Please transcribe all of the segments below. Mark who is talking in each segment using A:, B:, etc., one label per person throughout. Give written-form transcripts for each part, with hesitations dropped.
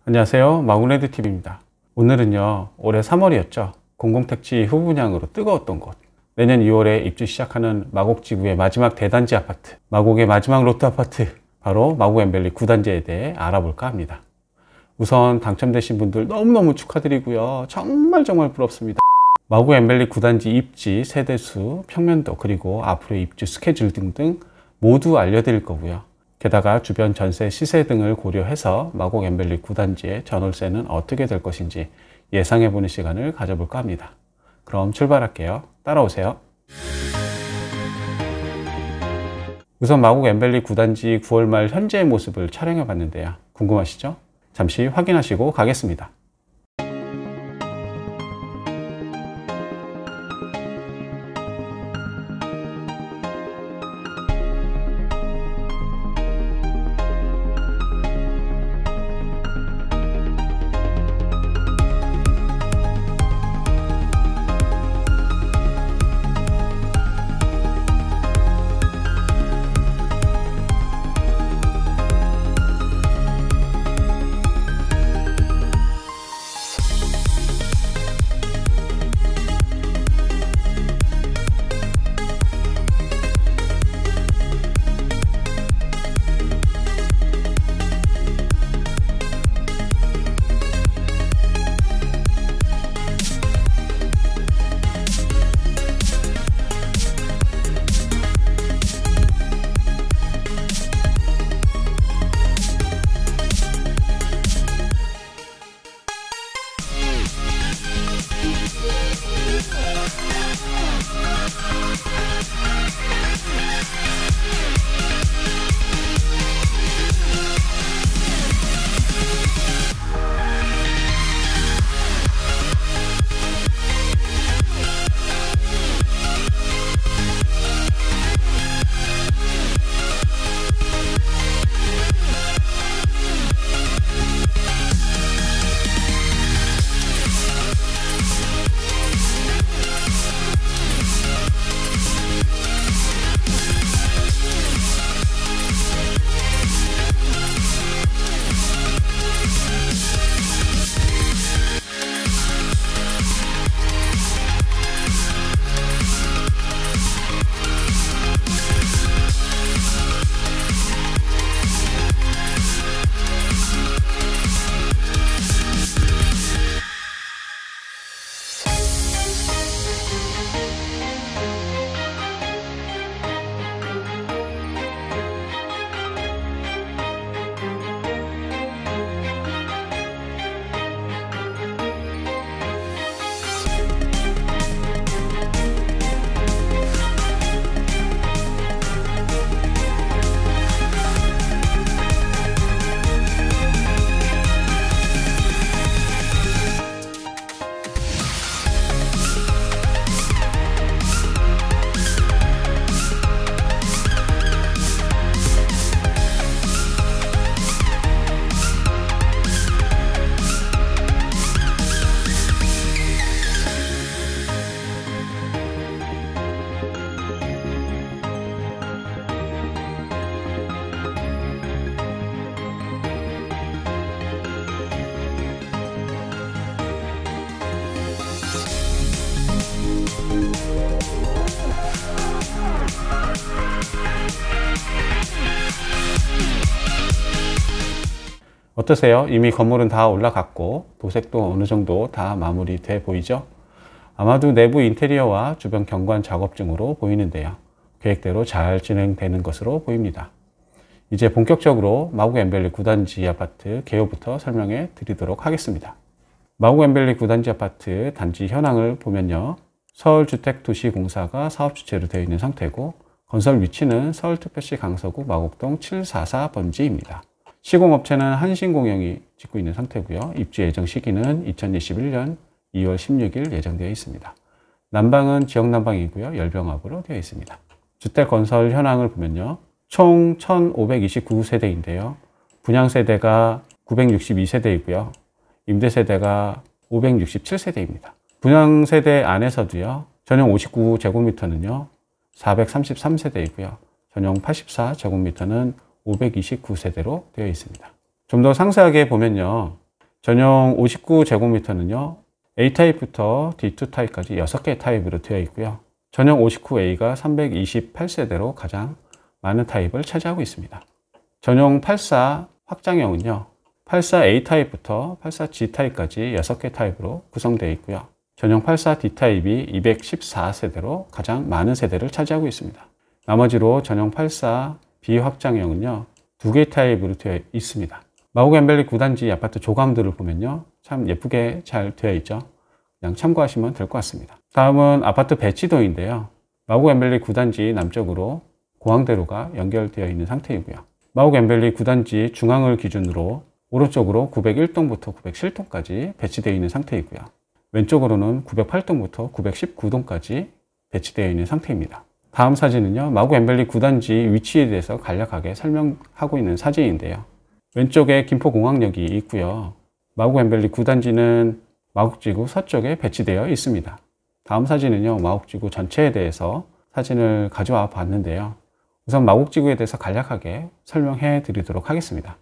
A: 안녕하세요, 마구레드TV입니다. 오늘은요, 올해 3월이었죠. 공공택지 후분양으로 뜨거웠던 곳, 내년 2월에 입주 시작하는 마곡지구의 마지막 대단지 아파트, 마곡의 마지막 로또 아파트, 바로 마곡&밸리 9단지에 대해 알아볼까 합니다. 우선 당첨되신 분들 너무너무 축하드리고요. 정말 부럽습니다. 마곡&밸리 9단지 입지, 세대수, 평면도, 그리고 앞으로의 입주 스케줄 등등 모두 알려드릴 거고요. 게다가 주변 전세 시세 등을 고려해서 마곡&밸리 9단지의 전월세는 어떻게 될 것인지 예상해보는 시간을 가져볼까 합니다. 그럼 출발할게요. 따라오세요. 우선 마곡&밸리 9단지 9월 말 현재의 모습을 촬영해 봤는데요. 궁금하시죠? 잠시 확인하시고 가겠습니다. 어떠세요? 이미 건물은 다 올라갔고 도색도 어느 정도 다 마무리돼 보이죠? 아마도 내부 인테리어와 주변 경관 작업 중으로 보이는데요. 계획대로 잘 진행되는 것으로 보입니다. 이제 본격적으로 마곡&밸리 9단지 아파트 개요부터 설명해 드리도록 하겠습니다. 마곡&밸리 9단지 아파트 단지 현황을 보면요. 서울주택도시공사가 사업주체로 되어 있는 상태고, 건설 위치는 서울특별시 강서구 마곡동 744번지입니다. 시공업체는 한신공영이 짓고 있는 상태고요. 입주 예정 시기는 2021년 2월 16일 예정되어 있습니다. 난방은 지역난방이고요. 열병합으로 되어 있습니다. 주택 건설 현황을 보면요. 총 1529세대인데요. 분양세대가 962세대이고요. 임대세대가 567세대입니다. 분양세대 안에서도요. 전용 59제곱미터는요. 433세대이고요. 전용 84제곱미터는 529세대로 되어 있습니다. 좀 더 상세하게 보면요. 전용 59제곱미터는요, A타입부터 D2 타입까지 6개 타입으로 되어 있고요. 전용 59A가 328세대로 가장 많은 타입을 차지하고 있습니다. 전용 84 확장형은요, 84A 타입부터 84G 타입까지 6개 타입으로 구성되어 있고요. 전용 84D 타입이 214세대로 가장 많은 세대를 차지하고 있습니다. 나머지로 전용 84B 확장형은요, 2개 타입으로 되어 있습니다. 마곡 엠벨리 9단지 아파트 조감들을 보면요, 참 예쁘게 잘 되어 있죠. 그냥 참고하시면 될 것 같습니다. 다음은 아파트 배치도인데요. 마곡 엠벨리 9단지 남쪽으로 공항대로가 연결되어 있는 상태이고요. 마곡 엠벨리 9단지 중앙을 기준으로 오른쪽으로 901동부터 907동까지 배치되어 있는 상태이고요. 왼쪽으로는 908동부터 919동까지 배치되어 있는 상태입니다. 다음 사진은요, 마곡 엠벨리 9단지 위치에 대해서 간략하게 설명하고 있는 사진인데요. 왼쪽에 김포공항역이 있고요. 마곡 엠벨리 9단지는 마곡지구 서쪽에 배치되어 있습니다. 다음 사진은요, 마곡지구 전체에 대해서 사진을 가져와 봤는데요. 우선 마곡지구에 대해서 간략하게 설명해 드리도록 하겠습니다.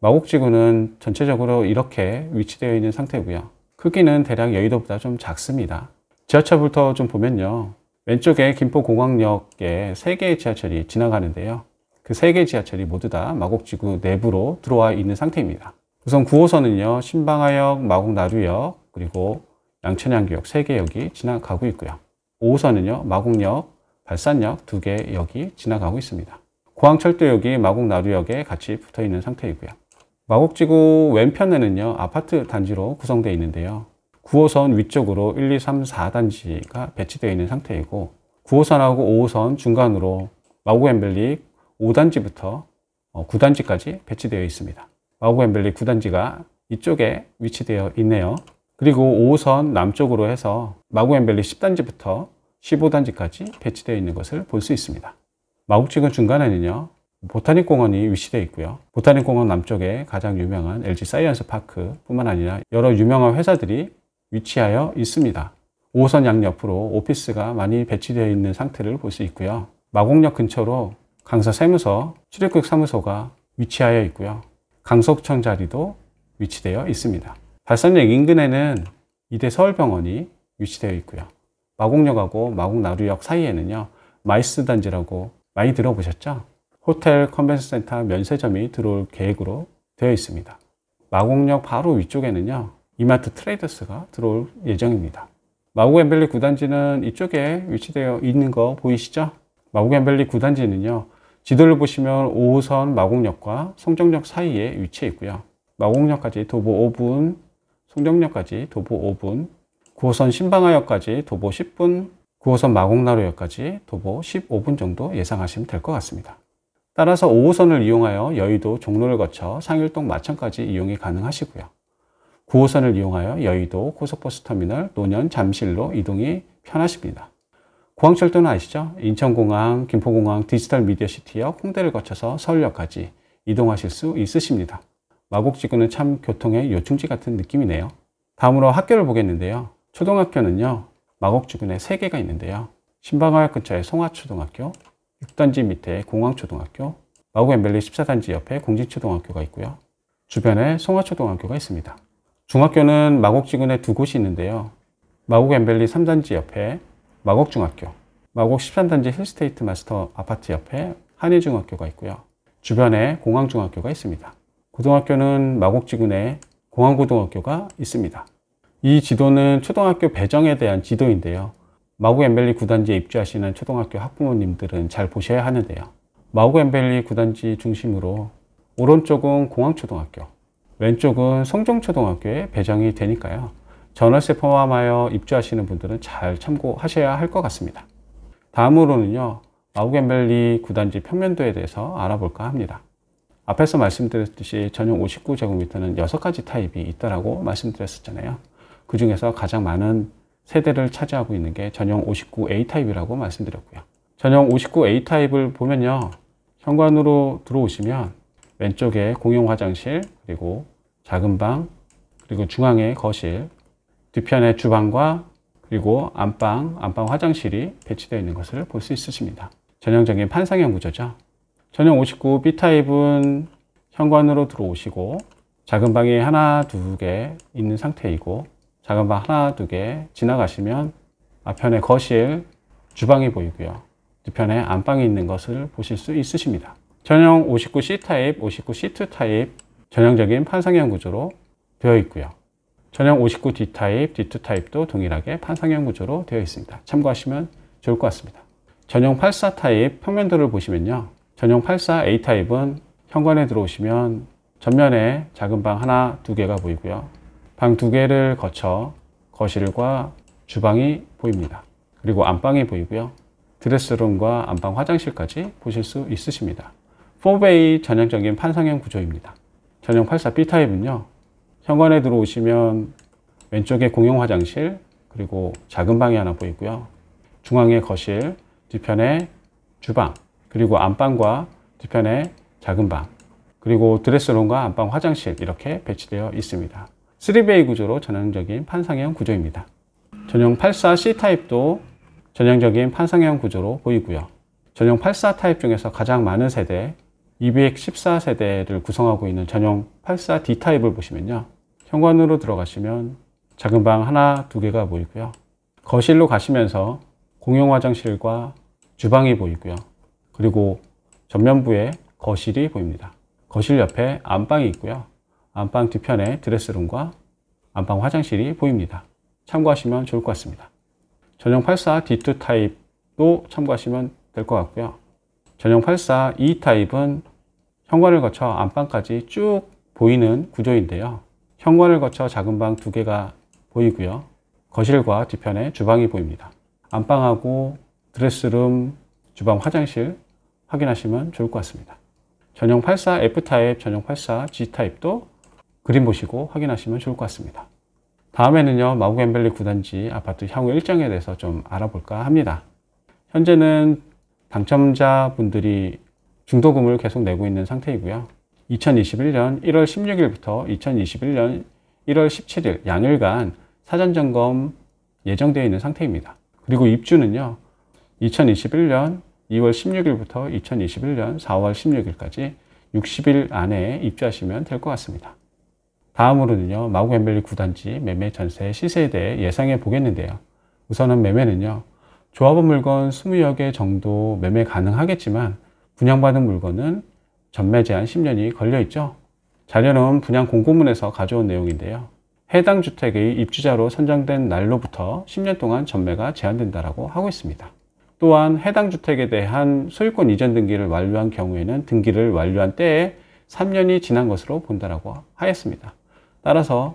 A: 마곡지구는 전체적으로 이렇게 위치되어 있는 상태고요. 크기는 대략 여의도보다 좀 작습니다. 지하철부터 좀 보면요, 왼쪽에 김포공항역에 3개의 지하철이 지나가는데요. 그 3개의 지하철이 모두 다 마곡지구 내부로 들어와 있는 상태입니다. 우선 9호선은요, 신방화역, 마곡나루역, 그리고 양천향교역 3개 역이 지나가고 있고요. 5호선은요, 마곡역, 발산역 2개 역이 지나가고 있습니다. 공항철도역이 마곡나루역에 같이 붙어 있는 상태이고요. 마곡지구 왼편에는요, 아파트 단지로 구성되어 있는데요. 9호선 위쪽으로 1, 2, 3, 4단지가 배치되어 있는 상태이고, 9호선하고 5호선 중간으로 마곡 엠벨리 5단지부터 9단지까지 배치되어 있습니다. 마곡 엠벨리 9단지가 이쪽에 위치되어 있네요. 그리고 5호선 남쪽으로 해서 마곡 엠벨리 10단지부터 15단지까지 배치되어 있는 것을 볼 수 있습니다. 마곡지구 중간에는요, 보타닉공원이 위치되어 있고요. 보타닉공원 남쪽에 가장 유명한 LG 사이언스 파크 뿐만 아니라 여러 유명한 회사들이 위치하여 있습니다. 5호선 양옆으로 오피스가 많이 배치되어 있는 상태를 볼 수 있고요. 마곡역 근처로 강서세무서 출입국 사무소가 위치하여 있고요. 강석천 자리도 위치되어 있습니다. 발산역 인근에는 이대 서울병원이 위치되어 있고요. 마곡역하고 마곡나루역 사이에는요, 마이스 단지라고 많이 들어보셨죠? 호텔, 컨벤션 센터, 면세점이 들어올 계획으로 되어 있습니다. 마곡역 바로 위쪽에는요, 이마트 트레이더스가 들어올 예정입니다. 마곡 엠벨리 9단지는 이쪽에 위치되어 있는 거 보이시죠? 마곡 엠벨리 9단지는요, 지도를 보시면 5호선 마곡역과 송정역 사이에 위치해 있고요. 마곡역까지 도보 5분, 송정역까지 도보 5분, 9호선 신방화역까지 도보 10분, 9호선 마곡나루역까지 도보 15분 정도 예상하시면 될 것 같습니다. 따라서 5호선을 이용하여 여의도 종로를 거쳐 상일동 마천까지 이용이 가능하시고요. 9호선을 이용하여 여의도 고속버스 터미널 노년 잠실로 이동이 편하십니다. 공항철도는 아시죠? 인천공항, 김포공항, 디지털 미디어시티역, 홍대를 거쳐서 서울역까지 이동하실 수 있으십니다. 마곡지구는 참 교통의 요충지 같은 느낌이네요. 다음으로 학교를 보겠는데요. 초등학교는요, 마곡지구에 3개가 있는데요. 신방화역 근처에 송화초등학교, 6단지 밑에 공항초등학교, 마곡 엠벨리 14단지 옆에 공진초등학교가 있고요. 주변에 송화초등학교가 있습니다. 중학교는 마곡지구에 2곳이 있는데요. 마곡 엠벨리 3단지 옆에 마곡중학교, 마곡 13단지 힐스테이트 마스터 아파트 옆에 한일중학교가 있고요. 주변에 공항중학교가 있습니다. 고등학교는 마곡지구 내 공항고등학교가 있습니다. 이 지도는 초등학교 배정에 대한 지도인데요. 마곡 엠벨리 9단지에 입주하시는 초등학교 학부모님들은 잘 보셔야 하는데요. 마곡 엠벨리 9단지 중심으로 오른쪽은 공항초등학교, 왼쪽은 송정초등학교에 배정이 되니까요. 전월세 포함하여 입주하시는 분들은 잘 참고하셔야 할 것 같습니다. 다음으로는요, 마곡 엠벨리 9단지 평면도에 대해서 알아볼까 합니다. 앞에서 말씀드렸듯이 전용 59제곱미터는 6가지 타입이 있다고 말씀드렸었잖아요. 그 중에서 가장 많은 세대를 차지하고 있는 게 전용 59A 타입이라고 말씀드렸고요. 전용 59A 타입을 보면요, 현관으로 들어오시면 왼쪽에 공용 화장실, 그리고 작은 방, 그리고 중앙에 거실, 뒤편에 주방과 그리고 안방 화장실이 배치되어 있는 것을 볼 수 있으십니다. 전형적인 판상형 구조죠. 전용 59B 타입은 현관으로 들어오시고 작은 방이 하나, 두 개 있는 상태이고 작은 방 하나, 두 개 지나가시면 앞편에 거실, 주방이 보이고요. 뒤편에 안방이 있는 것을 보실 수 있으십니다. 전용 59C 타입, 59C2 타입 전형적인 판상형 구조로 되어 있고요. 전용 59D 타입, D2 타입도 동일하게 판상형 구조로 되어 있습니다. 참고하시면 좋을 것 같습니다. 전용 84 타입 평면도를 보시면요. 전용 84A 타입은 현관에 들어오시면 전면에 작은 방 하나, 두 개가 보이고요. 방 두 개를 거쳐 거실과 주방이 보입니다. 그리고 안방이 보이고요. 드레스룸과 안방 화장실까지 보실 수 있으십니다. 4베이 전형적인 판상형 구조입니다. 전용 84B 타입은요. 현관에 들어오시면 왼쪽에 공용 화장실, 그리고 작은 방이 하나 보이고요. 중앙에 거실, 뒤편에 주방, 그리고 안방과 뒤편에 작은 방, 그리고 드레스룸과 안방 화장실 이렇게 배치되어 있습니다. 3베이 구조로 전형적인 판상형 구조입니다. 전용 84C 타입도 전형적인 판상형 구조로 보이고요. 전용 84 타입 중에서 가장 많은 세대 214세대를 구성하고 있는 전용 84D 타입을 보시면요. 현관으로 들어가시면 작은 방 하나, 두 개가 보이고요. 거실로 가시면서 공용 화장실과 주방이 보이고요. 그리고 전면부에 거실이 보입니다. 거실 옆에 안방이 있고요. 안방 뒤편에 드레스룸과 안방 화장실이 보입니다. 참고하시면 좋을 것 같습니다. 전용 84 D2 타입도 참고하시면 될 것 같고요. 전용 84 E 타입은 현관을 거쳐 안방까지 쭉 보이는 구조인데요. 현관을 거쳐 작은 방 두 개가 보이고요. 거실과 뒤편에 주방이 보입니다. 안방하고 드레스룸, 주방, 화장실 확인하시면 좋을 것 같습니다. 전용 84F 타입, 전용 84G 타입도 그림 보시고 확인하시면 좋을 것 같습니다. 다음에는요, 마곡 엠벨리 9단지 아파트 향후 일정에 대해서 좀 알아볼까 합니다. 현재는 당첨자분들이 중도금을 계속 내고 있는 상태이고요. 2021년 1월 16일부터 2021년 1월 17일 양일간 사전점검 예정되어 있는 상태입니다. 그리고 입주는요, 2021년 2월 16일부터 2021년 4월 16일까지 60일 안에 입주하시면 될 것 같습니다. 다음으로는요, 마곡 엠벨리 9단지 매매 전세 시세에 대해 예상해 보겠는데요. 우선은 매매는요, 조합원 물건 20여 개 정도 매매 가능하겠지만 분양받은 물건은 전매 제한 10년이 걸려 있죠. 자료는 분양 공고문에서 가져온 내용인데요. 해당 주택의 입주자로 선정된 날로부터 10년 동안 전매가 제한된다고 하고 있습니다. 또한 해당 주택에 대한 소유권 이전 등기를 완료한 경우에는 등기를 완료한 때에 3년이 지난 것으로 본다고 하였습니다. 따라서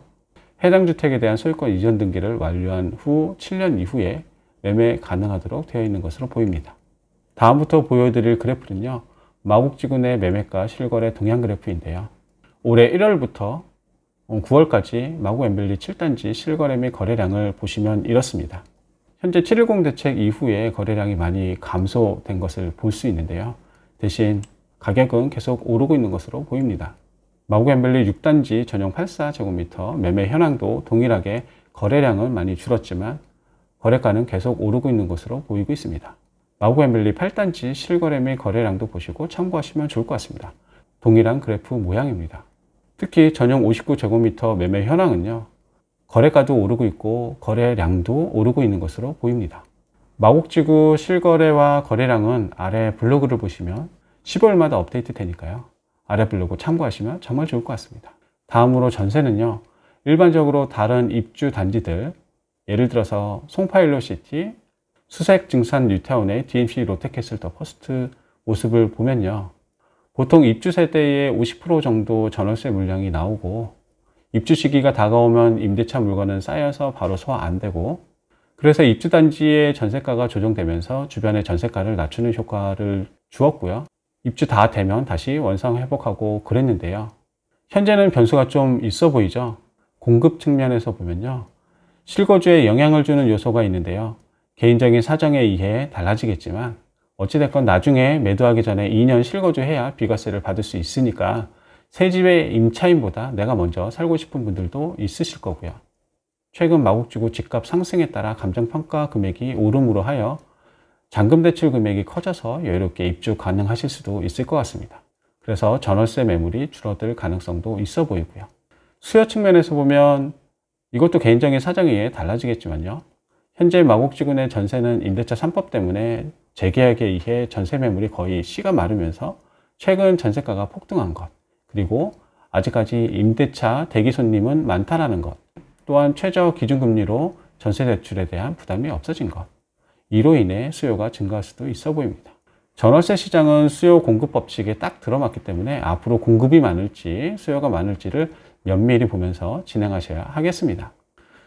A: 해당 주택에 대한 소유권 이전 등기를 완료한 후 7년 이후에 매매 가능하도록 되어 있는 것으로 보입니다. 다음부터 보여드릴 그래프는요, 마곡지구 내 매매가 실거래 동향 그래프인데요. 올해 1월부터 9월까지 마곡 엠벨리 7단지 실거래 및 거래량을 보시면 이렇습니다. 현재 710 대책 이후에 거래량이 많이 감소된 것을 볼 수 있는데요. 대신 가격은 계속 오르고 있는 것으로 보입니다. 마곡 엠벨리 6단지 전용 84제곱미터 매매 현황도 동일하게 거래량은 많이 줄었지만 거래가는 계속 오르고 있는 것으로 보이고 있습니다. 마곡 엠벨리 8단지 실거래 및 거래량도 보시고 참고하시면 좋을 것 같습니다. 동일한 그래프 모양입니다. 특히 전용 59제곱미터 매매 현황은요, 거래가도 오르고 있고 거래량도 오르고 있는 것으로 보입니다. 마곡지구 실거래와 거래량은 아래 블로그를 보시면 15일마다 업데이트 되니까요. 아래 블로그 참고하시면 정말 좋을 것 같습니다. 다음으로 전세는요, 일반적으로 다른 입주 단지들, 예를 들어서 송파일로시티, 수색 증산 뉴타운의 DMC 롯데캐슬 더 퍼스트 모습을 보면요, 보통 입주 세대의 50% 정도 전월세 물량이 나오고 입주 시기가 다가오면 임대차 물건은 쌓여서 바로 소화 안 되고, 그래서 입주 단지의 전세가가 조정되면서 주변의 전세가를 낮추는 효과를 주었고요. 입주 다 되면 다시 원상 회복하고 그랬는데요. 현재는 변수가 좀 있어 보이죠. 공급 측면에서 보면요, 실거주에 영향을 주는 요소가 있는데요. 개인적인 사정에 의해 달라지겠지만 어찌됐건 나중에 매도하기 전에 2년 실거주해야 비과세를 받을 수 있으니까 새 집의 임차인보다 내가 먼저 살고 싶은 분들도 있으실 거고요. 최근 마곡지구 집값 상승에 따라 감정평가 금액이 오름으로 하여 잔금 대출 금액이 커져서 여유롭게 입주 가능하실 수도 있을 것 같습니다. 그래서 전월세 매물이 줄어들 가능성도 있어 보이고요. 수요 측면에서 보면 이것도 개인적인 사정에 의해 달라지겠지만요. 현재 마곡지구 내 전세는 임대차 3법 때문에 재계약에 의해 전세 매물이 거의 씨가 마르면서 최근 전세가가 폭등한 것, 그리고 아직까지 임대차 대기 손님은 많다라는 것, 또한 최저 기준금리로 전세 대출에 대한 부담이 없어진 것, 이로 인해 수요가 증가할 수도 있어 보입니다. 전월세 시장은 수요 공급 법칙에 딱 들어맞기 때문에 앞으로 공급이 많을지 수요가 많을지를 면밀히 보면서 진행하셔야 하겠습니다.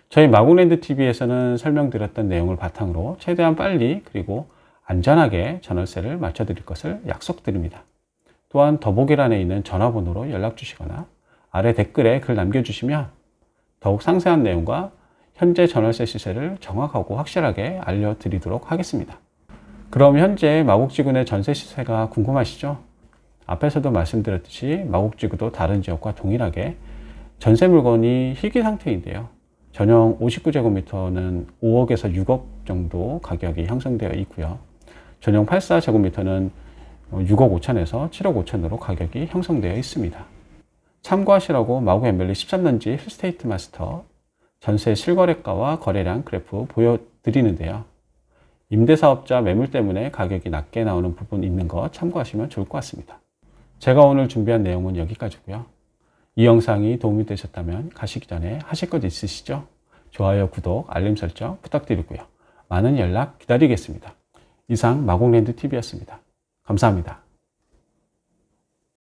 A: 저희 마곡랜드TV에서는 설명드렸던 내용을 바탕으로 최대한 빨리 그리고 안전하게 전월세를 맞춰드릴 것을 약속드립니다. 또한 더보기란에 있는 전화번호로 연락 주시거나 아래 댓글에 글 남겨주시면 더욱 상세한 내용과 현재 전월세 시세를 정확하고 확실하게 알려드리도록 하겠습니다. 그럼 현재 마곡지구 내 전세 시세가 궁금하시죠? 앞에서도 말씀드렸듯이 마곡지구도 다른 지역과 동일하게 전세 물건이 희귀 상태인데요. 전용 59제곱미터는 5억에서 6억 정도 가격이 형성되어 있고요. 전용 84제곱미터는 6억 5천에서 7억 5천으로 가격이 형성되어 있습니다. 참고하시라고 마곡앤밸리 13단지 힐스테이트 마스터 전세 실거래가와 거래량 그래프 보여드리는데요. 임대사업자 매물 때문에 가격이 낮게 나오는 부분 있는 거 참고하시면 좋을 것 같습니다. 제가 오늘 준비한 내용은 여기까지고요. 이 영상이 도움이 되셨다면 가시기 전에 하실 것 있으시죠? 좋아요, 구독, 알림 설정 부탁드리고요. 많은 연락 기다리겠습니다. 이상 마곡랜드TV였습니다. 감사합니다.